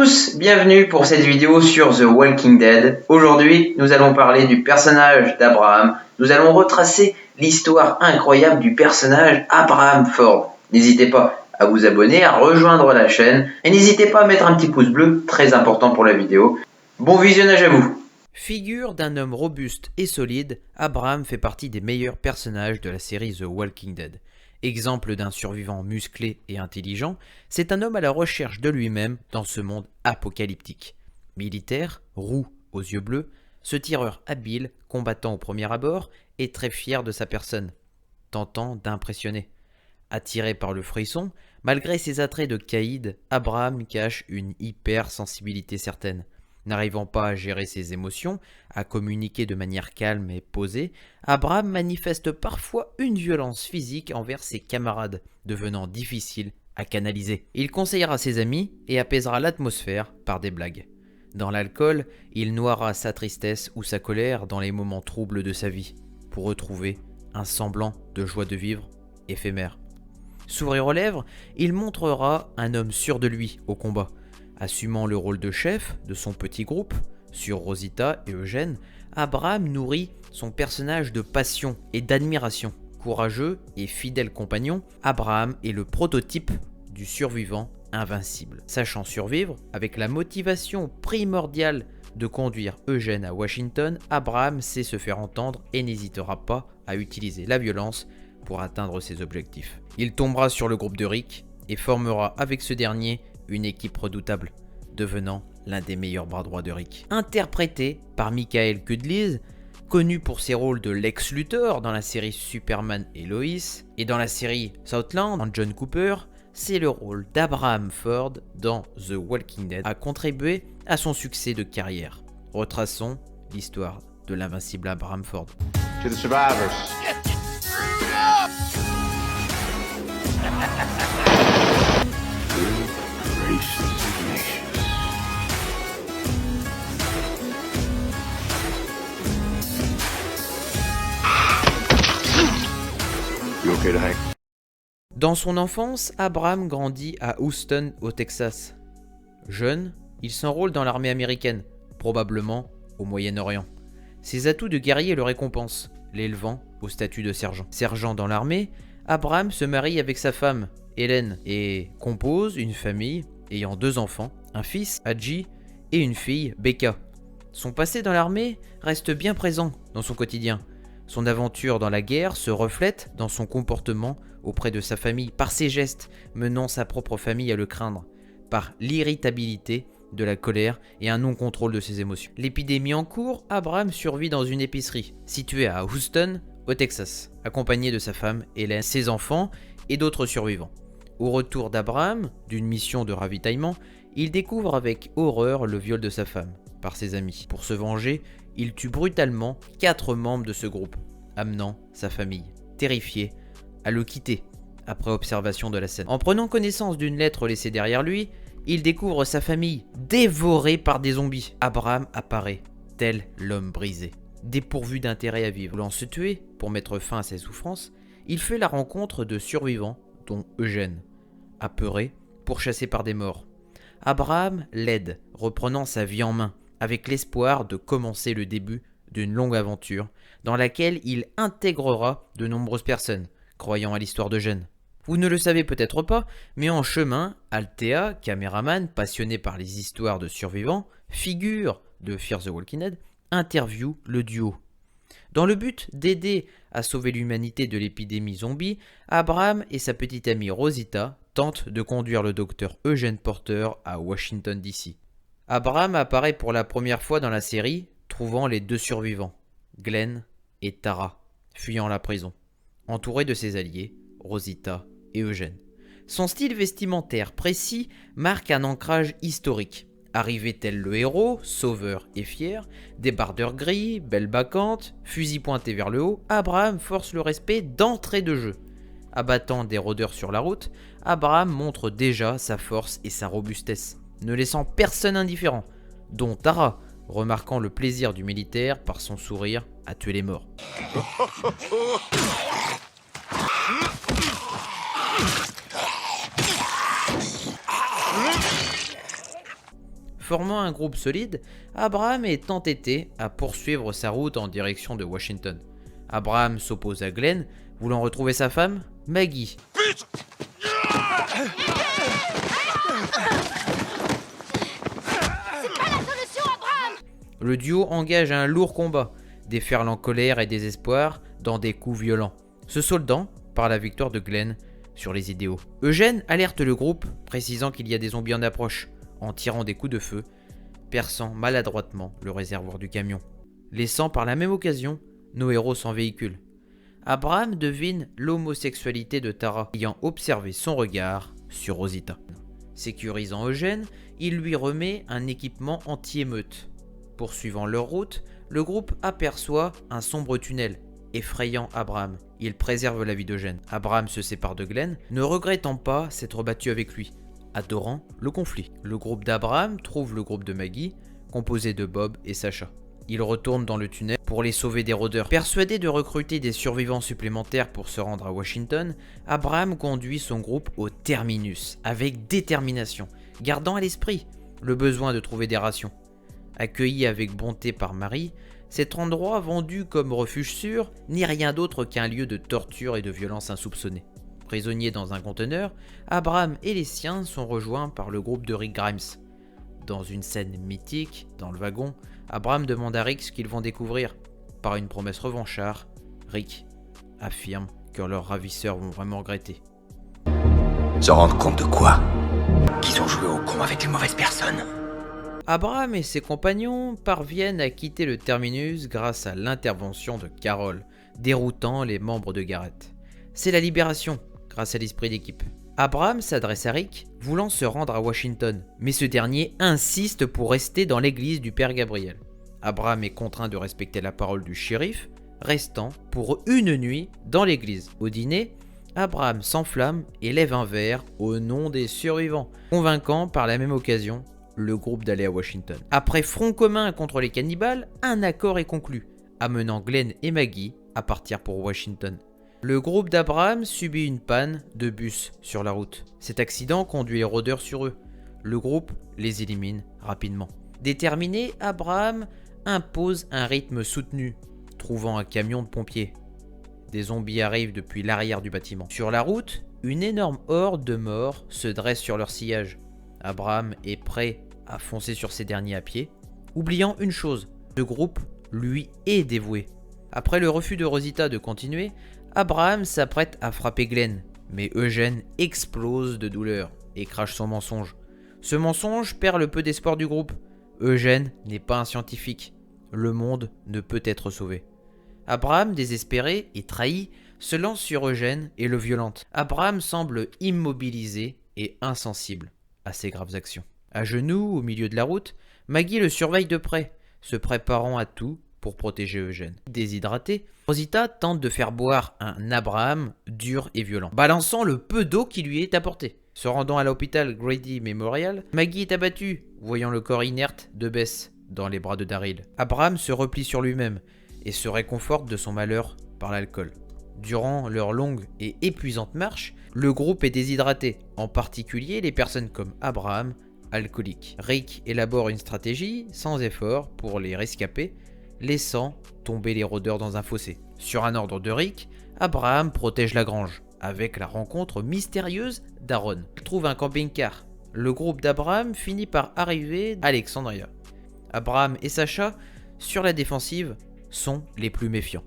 tous, bienvenue pour cette vidéo sur The Walking Dead. Aujourd'hui, nous allons parler du personnage d'Abraham. Nous allons retracer l'histoire incroyable du personnage Abraham Ford. N'hésitez pas à vous abonner, à rejoindre la chaîne et n'hésitez pas à mettre un petit pouce bleu, très important pour la vidéo. Bon visionnage à vous. Figure d'un homme robuste et solide, Abraham fait partie des meilleurs personnages de la série The Walking Dead. Exemple d'un survivant musclé et intelligent, c'est un homme à la recherche de lui-même dans ce monde apocalyptique. Militaire, roux aux yeux bleus, ce tireur habile, combattant au premier abord, est très fier de sa personne, tentant d'impressionner. Attiré par le frisson, malgré ses attraits de caïd, Abraham cache une hypersensibilité certaine. N'arrivant pas à gérer ses émotions, à communiquer de manière calme et posée, Abraham manifeste parfois une violence physique envers ses camarades, devenant difficile à canaliser. Il conseillera ses amis et apaisera l'atmosphère par des blagues. Dans l'alcool, il noiera sa tristesse ou sa colère dans les moments troubles de sa vie, pour retrouver un semblant de joie de vivre éphémère. Sourire aux lèvres, il montrera un homme sûr de lui au combat. Assumant le rôle de chef de son petit groupe, sur Rosita et Eugène, Abraham nourrit son personnage de passion et d'admiration. Courageux et fidèle compagnon, Abraham est le prototype du survivant invincible. Sachant survivre, avec la motivation primordiale de conduire Eugène à Washington, Abraham sait se faire entendre et n'hésitera pas à utiliser la violence pour atteindre ses objectifs. Il tombera sur le groupe de Rick et formera avec ce dernier une équipe redoutable, devenant l'un des meilleurs bras droits de Rick. Interprété par Michael Kudlis, connu pour ses rôles de Lex Luthor dans la série Superman et Lois, et dans la série Southland en John Cooper, c'est le rôle d'Abraham Ford dans The Walking Dead a contribué à son succès de carrière. Retraçons l'histoire de l'invincible Abraham Ford. To the survivors. Dans son enfance, Abraham grandit à Houston, au Texas. Jeune, il s'enrôle dans l'armée américaine, probablement au Moyen-Orient. Ses atouts de guerrier le récompensent, l'élevant au statut de sergent. Sergent dans l'armée, Abraham se marie avec sa femme, Hélène, et compose une famille ayant 2 enfants, un fils, Hadji, et une fille, Becca. Son passé dans l'armée reste bien présent dans son quotidien. Son aventure dans la guerre se reflète dans son comportement auprès de sa famille, par ses gestes menant sa propre famille à le craindre, par l'irritabilité, de la colère et un non-contrôle de ses émotions. L'épidémie en cours, Abraham survit dans une épicerie située à Houston, au Texas, accompagné de sa femme, Hélène, ses enfants et d'autres survivants. Au retour d'Abraham, d'une mission de ravitaillement, il découvre avec horreur le viol de sa femme par ses amis. Pour se venger, il tue brutalement 4 membres de ce groupe, amenant sa famille, terrifiée, à le quitter après observation de la scène. En prenant connaissance d'une lettre laissée derrière lui, il découvre sa famille dévorée par des zombies. Abraham apparaît, tel l'homme brisé. Dépourvu d'intérêt à vivre, voulant se tuer pour mettre fin à ses souffrances, il fait la rencontre de survivants, dont Eugène, apeuré, pourchassé par des morts. Abraham l'aide, reprenant sa vie en main, avec l'espoir de commencer le début d'une longue aventure, dans laquelle il intégrera de nombreuses personnes, croyant à l'histoire d'Eugène. Vous ne le savez peut-être pas, mais en chemin, Althea, caméraman passionné par les histoires de survivants, figure de Fear the Walking Dead, interviewe le duo. Dans le but d'aider à sauver l'humanité de l'épidémie zombie, Abraham et sa petite amie Rosita tentent de conduire le docteur Eugène Porter à Washington DC. Abraham apparaît pour la première fois dans la série, trouvant les 2 survivants, Glenn et Tara, fuyant la prison, entouré de ses alliés, Rosita et Eugène. Son style vestimentaire précis marque un ancrage historique. Arrivé tel le héros, sauveur et fier, débardeur gris, belle bacchante, fusil pointé vers le haut, Abraham force le respect d'entrée de jeu. Abattant des rôdeurs sur la route, Abraham montre déjà sa force et sa robustesse, ne laissant personne indifférent, dont Tara, remarquant le plaisir du militaire par son sourire à tuer les morts. Formant un groupe solide, Abraham est entêté à poursuivre sa route en direction de Washington. Abraham s'oppose à Glenn, voulant retrouver sa femme, Maggie. Le duo engage un lourd combat, déferlant colère et désespoir dans des coups violents, se soldant par la victoire de Glenn sur les idéaux. Eugène alerte le groupe, précisant qu'il y a des zombies en approche, en tirant des coups de feu, perçant maladroitement le réservoir du camion, laissant par la même occasion nos héros sans véhicule. Abraham devine l'homosexualité de Tara, ayant observé son regard sur Rosita. Sécurisant Eugène, il lui remet un équipement anti-émeute. Poursuivant leur route, le groupe aperçoit un sombre tunnel, effrayant Abraham. Il préserve la vie d'Eugène. Abraham se sépare de Glenn, ne regrettant pas s'être battu avec lui, adorant le conflit. Le groupe d'Abraham trouve le groupe de Maggie, composé de Bob et Sacha. Il retourne dans le tunnel pour les sauver des rôdeurs. Persuadé de recruter des survivants supplémentaires pour se rendre à Washington, Abraham conduit son groupe au terminus, avec détermination, gardant à l'esprit le besoin de trouver des rations. Accueilli avec bonté par Marie, cet endroit vendu comme refuge sûr n'est rien d'autre qu'un lieu de torture et de violence insoupçonnée. Prisonniers dans un conteneur, Abraham et les siens sont rejoints par le groupe de Rick Grimes. Dans une scène mythique, dans le wagon, Abraham demande à Rick ce qu'ils vont découvrir. Par une promesse revanchard, Rick affirme que leurs ravisseurs vont vraiment regretter. Se rendre compte de quoi? Qu'ils ont joué au con avec les mauvaises personnes. Abraham et ses compagnons parviennent à quitter le terminus grâce à l'intervention de Carol, déroutant les membres de Garrett. C'est la libération, grâce à l'esprit d'équipe. Abraham s'adresse à Rick, voulant se rendre à Washington, mais ce dernier insiste pour rester dans l'église du Père Gabriel. Abraham est contraint de respecter la parole du shérif, restant pour une nuit dans l'église. Au dîner, Abraham s'enflamme et lève un verre au nom des survivants, convainquant par la même occasion le groupe d'aller à Washington. Après front commun contre les cannibales, un accord est conclu, amenant Glenn et Maggie à partir pour Washington. Le groupe d'Abraham subit une panne de bus sur la route. Cet accident conduit les rôdeurs sur eux. Le groupe les élimine rapidement. Déterminé, Abraham impose un rythme soutenu, trouvant un camion de pompiers. Des zombies arrivent depuis l'arrière du bâtiment. Sur la route, une énorme horde de morts se dresse sur leur sillage. Abraham est prêt à foncer sur ces derniers à pied, oubliant une chose, le groupe lui est dévoué. Après le refus de Rosita de continuer, Abraham s'apprête à frapper Glenn, mais Eugène explose de douleur et crache son mensonge. Ce mensonge perd le peu d'espoir du groupe. Eugène n'est pas un scientifique. Le monde ne peut être sauvé. Abraham, désespéré et trahi, se lance sur Eugène et le violente. Abraham semble immobilisé et insensible à ses graves actions. À genoux, au milieu de la route, Maggie le surveille de près, se préparant à tout pour protéger Eugène. Déshydraté, Rosita tente de faire boire un Abraham dur et violent, balançant le peu d'eau qui lui est apporté. Se rendant à l'hôpital Grady Memorial, Maggie est abattue, voyant le corps inerte de Bess dans les bras de Daryl. Abraham se replie sur lui-même et se réconforte de son malheur par l'alcool. Durant leur longue et épuisante marche, le groupe est déshydraté, en particulier les personnes comme Abraham, alcoolique. Rick élabore une stratégie sans effort pour les rescaper, laissant tomber les rôdeurs dans un fossé. Sur un ordre de Rick, Abraham protège la grange, avec la rencontre mystérieuse d'Aaron. Il trouve un camping-car. Le groupe d'Abraham finit par arriver à Alexandria. Abraham et Sacha, sur la défensive, sont les plus méfiants.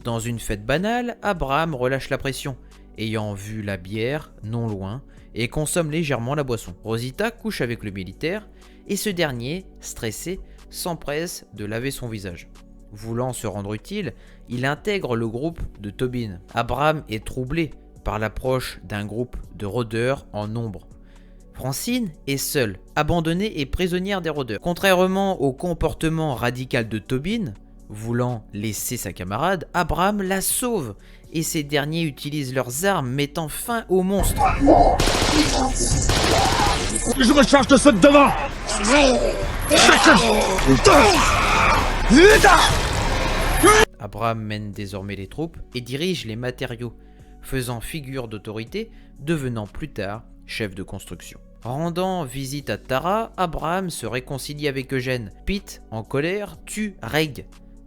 Dans une fête banale, Abraham relâche la pression, ayant vu la bière non loin, et consomme légèrement la boisson. Rosita couche avec le militaire, et ce dernier, stressé, s'empresse de laver son visage. Voulant se rendre utile, il intègre le groupe de Tobin. Abraham est troublé par l'approche d'un groupe de rôdeurs en nombre. Francine est seule, abandonnée et prisonnière des rôdeurs. Contrairement au comportement radical de Tobin, voulant laisser sa camarade, Abraham la sauve et ces derniers utilisent leurs armes mettant fin au monstre. Je me charge de ceux de devant. Abraham mène désormais les troupes et dirige les matériaux, faisant figure d'autorité, devenant plus tard chef de construction. Rendant visite à Tara, Abraham se réconcilie avec Eugène. Pete, en colère, tue Reg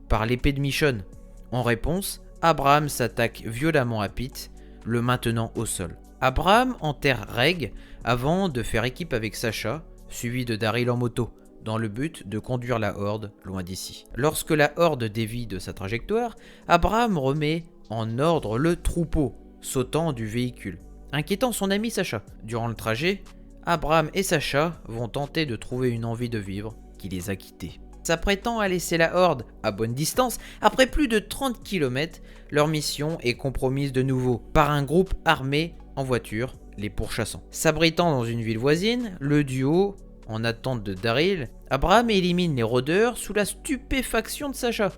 par l'épée de Michonne. En réponse, Abraham s'attaque violemment à Pete, le maintenant au sol. Abraham enterre Reg avant de faire équipe avec Sacha, suivi de Daryl en moto, dans le but de conduire la horde loin d'ici. Lorsque la horde dévie de sa trajectoire, Abraham remet en ordre le troupeau, sautant du véhicule, inquiétant son ami Sacha. Durant le trajet, Abraham et Sacha vont tenter de trouver une envie de vivre qui les a quittés. S'apprêtant à laisser la horde à bonne distance, après plus de 30 km, leur mission est compromise de nouveau par un groupe armé en voiture, les pourchassant. S'abritant dans une ville voisine, le duo, en attente de Daryl, Abraham élimine les rôdeurs sous la stupéfaction de Sacha.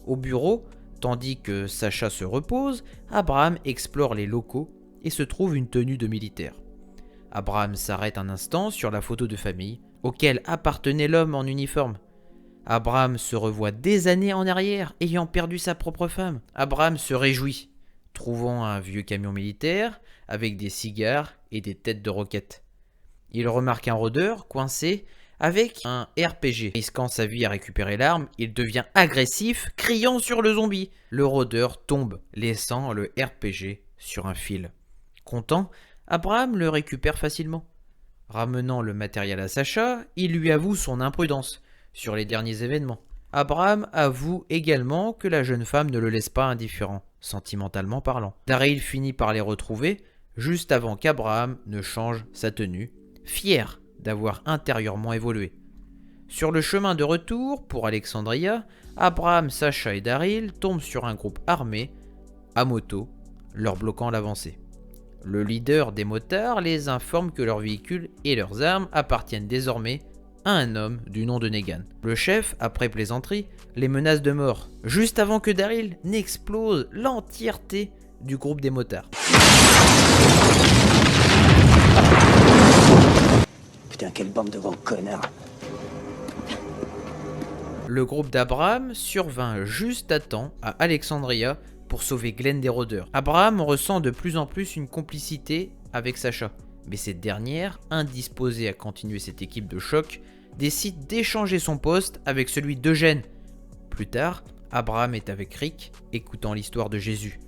Au bureau, tandis que Sacha se repose, Abraham explore les locaux et se trouve une tenue de militaire. Abraham s'arrête un instant sur la photo de famille auquel appartenait l'homme en uniforme. Abraham se revoit des années en arrière, ayant perdu sa propre femme. Abraham se réjouit, trouvant un vieux camion militaire avec des cigares et des têtes de roquettes. Il remarque un rôdeur coincé avec un RPG. Risquant sa vie à récupérer l'arme, il devient agressif, criant sur le zombie. Le rôdeur tombe, laissant le RPG sur un fil. Content, Abraham le récupère facilement. Ramenant le matériel à Sacha, il lui avoue son imprudence sur les derniers événements. Abraham avoue également que la jeune femme ne le laisse pas indifférent, sentimentalement parlant. Daryl finit par les retrouver, juste avant qu'Abraham ne change sa tenue, fier d'avoir intérieurement évolué. Sur le chemin de retour pour Alexandria, Abraham, Sacha et Daryl tombent sur un groupe armé, à moto, leur bloquant l'avancée. Le leader des motards les informe que leurs véhicules et leurs armes appartiennent désormais à un homme du nom de Negan. Le chef, après plaisanterie, les menace de mort, juste avant que Daryl n'explose l'entièreté du groupe des motards. Putain, quelle bande de gros connards. Le groupe d'Abraham survint juste à temps à Alexandria pour sauver Glenn des rôdeurs. Abraham ressent de plus en plus une complicité avec Sacha, mais cette dernière, indisposée à continuer cette équipe de choc, décide d'échanger son poste avec celui d'Eugène. Plus tard, Abraham est avec Rick, écoutant l'histoire de Jésus.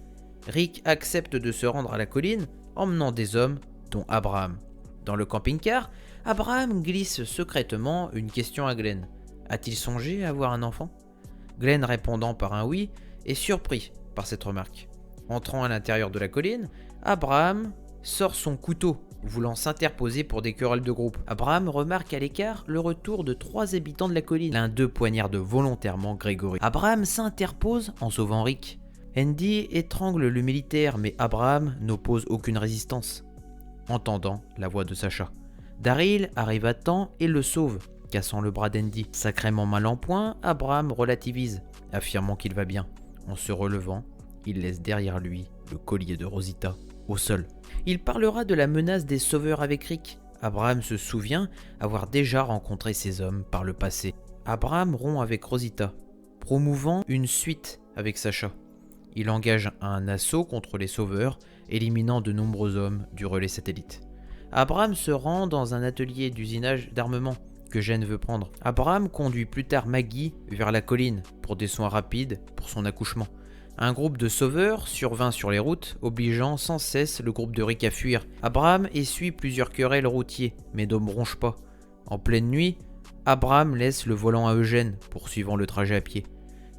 Rick accepte de se rendre à la colline, emmenant des hommes, dont Abraham. Dans le camping-car, Abraham glisse secrètement une question à Glenn. A-t-il songé à avoir un enfant ? Glenn, répondant par un oui, est surpris par cette remarque. Entrant à l'intérieur de la colline, Abraham sort son couteau, voulant s'interposer pour des querelles de groupe. Abraham remarque à l'écart le retour de 3 habitants de la colline. L'un d'eux poignarde volontairement Gregory. Abraham s'interpose en sauvant Rick. Andy étrangle le militaire, mais Abraham n'oppose aucune résistance, entendant la voix de Sacha. Daryl arrive à temps et le sauve, cassant le bras d'Andy. Sacrément mal en point, Abraham relativise, affirmant qu'il va bien. En se relevant, il laisse derrière lui le collier de Rosita au sol. Il parlera de la menace des sauveurs avec Rick. Abraham se souvient avoir déjà rencontré ces hommes par le passé. Abraham rompt avec Rosita, promouvant une suite avec Sacha. Il engage un assaut contre les sauveurs, éliminant de nombreux hommes du relais satellite. Abraham se rend dans un atelier d'usinage d'armement que Jen veut prendre. Abraham conduit plus tard Maggie vers la colline pour des soins rapides pour son accouchement. Un groupe de sauveurs survint sur les routes, obligeant sans cesse le groupe de Rick à fuir. Abraham essuie plusieurs querelles routiers, mais ne bronche pas. En pleine nuit, Abraham laisse le volant à Eugène, poursuivant le trajet à pied.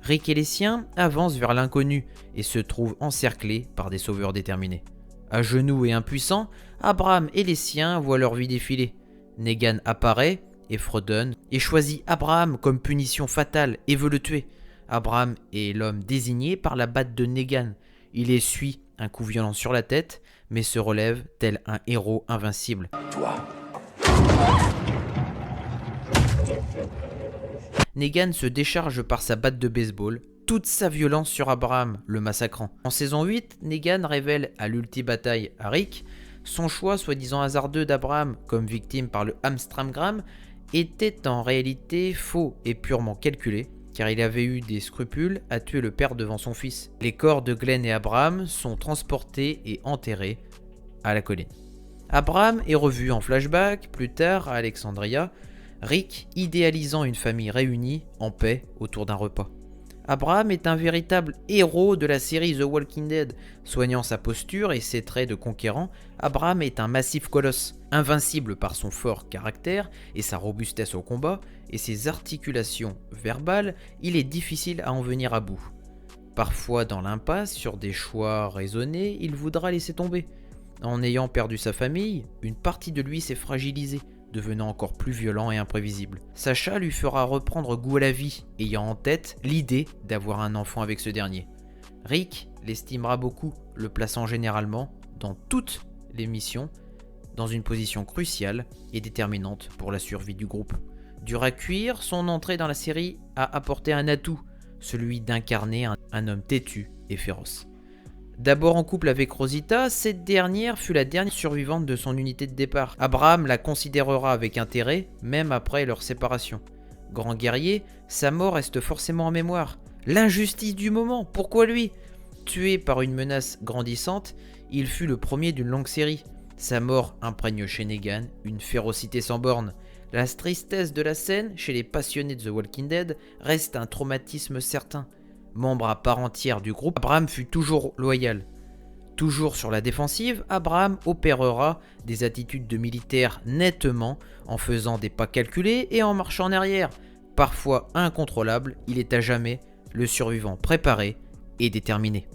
Rick et les siens avancent vers l'inconnu et se trouvent encerclés par des sauveurs déterminés. À genoux et impuissants, Abraham et les siens voient leur vie défiler. Negan apparaît et fredonne et choisit Abraham comme punition fatale et veut le tuer. Abraham est l'homme désigné par la batte de Negan. Il essuie un coup violent sur la tête, mais se relève tel un héros invincible. Toi, Negan se décharge par sa batte de baseball, toute sa violence sur Abraham, le massacrant. En saison 8, Negan révèle à l'ulti-bataille à Rick son choix soi-disant hasardeux d'Abraham comme victime par le Amstramgram était en réalité faux et purement calculé, car il avait eu des scrupules à tuer le père devant son fils. Les corps de Glenn et Abraham sont transportés et enterrés à la colline. Abraham est revu en flashback, plus tard à Alexandria, Rick idéalisant une famille réunie en paix autour d'un repas. Abraham est un véritable héros de la série The Walking Dead. Soignant sa posture et ses traits de conquérant, Abraham est un massif colosse. Invincible par son fort caractère et sa robustesse au combat et ses articulations verbales, il est difficile à en venir à bout. Parfois dans l'impasse, sur des choix raisonnés, il voudra laisser tomber. En ayant perdu sa famille, une partie de lui s'est fragilisée, devenant encore plus violent et imprévisible. Sacha lui fera reprendre goût à la vie, ayant en tête l'idée d'avoir un enfant avec ce dernier. Rick l'estimera beaucoup, le plaçant généralement, dans toutes les missions, dans une position cruciale et déterminante pour la survie du groupe. Dur à cuire, son entrée dans la série a apporté un atout, celui d'incarner un homme têtu et féroce. D'abord en couple avec Rosita, cette dernière fut la dernière survivante de son unité de départ. Abraham la considérera avec intérêt, même après leur séparation. Grand guerrier, sa mort reste forcément en mémoire. L'injustice du moment, pourquoi lui ? Tué par une menace grandissante, il fut le premier d'une longue série. Sa mort imprègne chez Negan une férocité sans borne. La tristesse de la scène, chez les passionnés de The Walking Dead, reste un traumatisme certain. Membre à part entière du groupe, Abraham fut toujours loyal. Toujours sur la défensive, Abraham opérera des attitudes de militaire nettement, en faisant des pas calculés et en marchant en arrière. Parfois incontrôlable, il est à jamais le survivant préparé et déterminé.